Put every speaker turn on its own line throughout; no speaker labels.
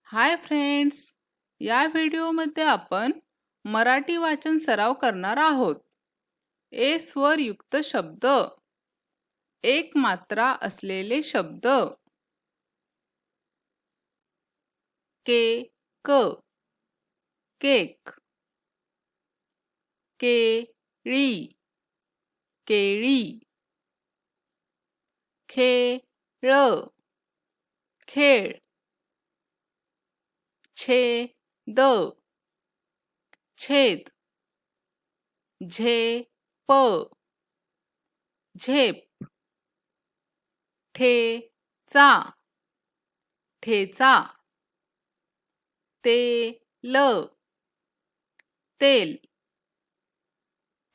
Hi friends, या व्हिडिओमध्ये आपण मराठी वाचन सराव करणार आहोत. ए स्वरयुक्त शब्द, एक मात्रा असलेले शब्द. Cake, cake. केळी, केळी. खेळ, खेळ. छेद, छेद. झेप, झेप. ठेचा, ठेचा. तेल, तेल.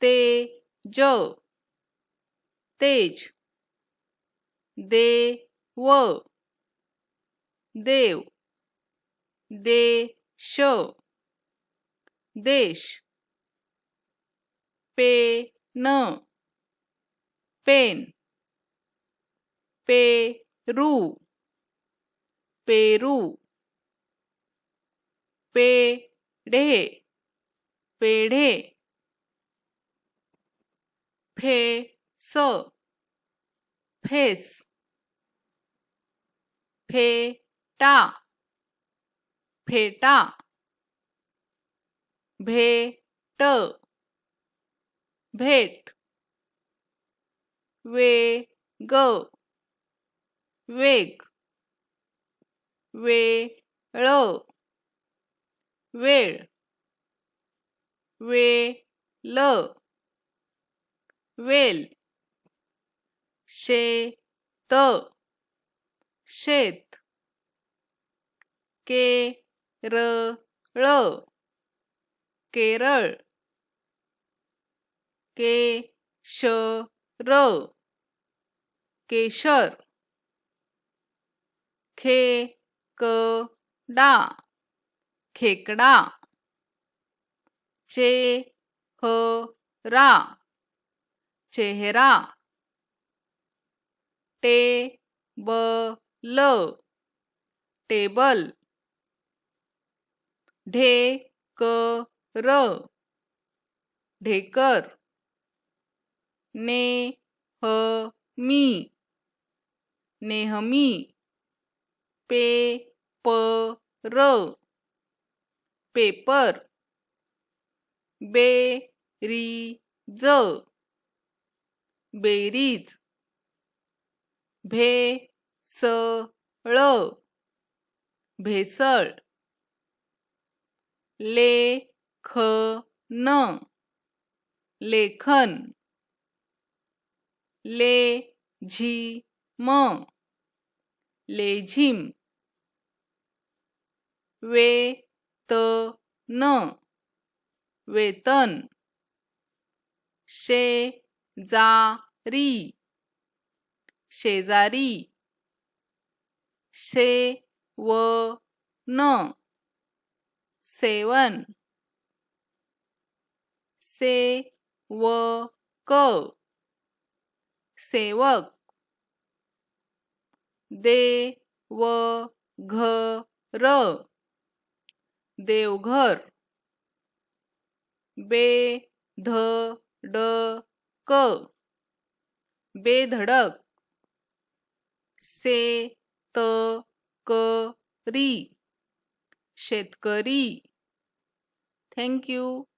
तेज, तेज. देव, देव. देश, देश. Pen, pen. पेरू, पेरू. पेढे, पेढे. फेस, फेस. फेटा, फेटा. भेट, भेट. वेग, वेग. वेळ, वेळ. वेल, वेल. शेत, शेत. केरळ, केरळ. केशर, केशर. खेकडा, खेकडा. चेहरा, चेहरा. Table, table. ढेकर, ढेकर. नेहमी, नेहमी. Paper, paper. बेरीज, बेरीज. भेसळ, भेसळ. लेखन, लेखन. लेझिम, लेझिम. वेतन, वेतन. शेजारी, शेजारी. सेवन, सेवन. सेवक, सेवक. देवघर, देवघर. बेधडक, बेधडक. शेतकरी, शेतकरी. Thank you.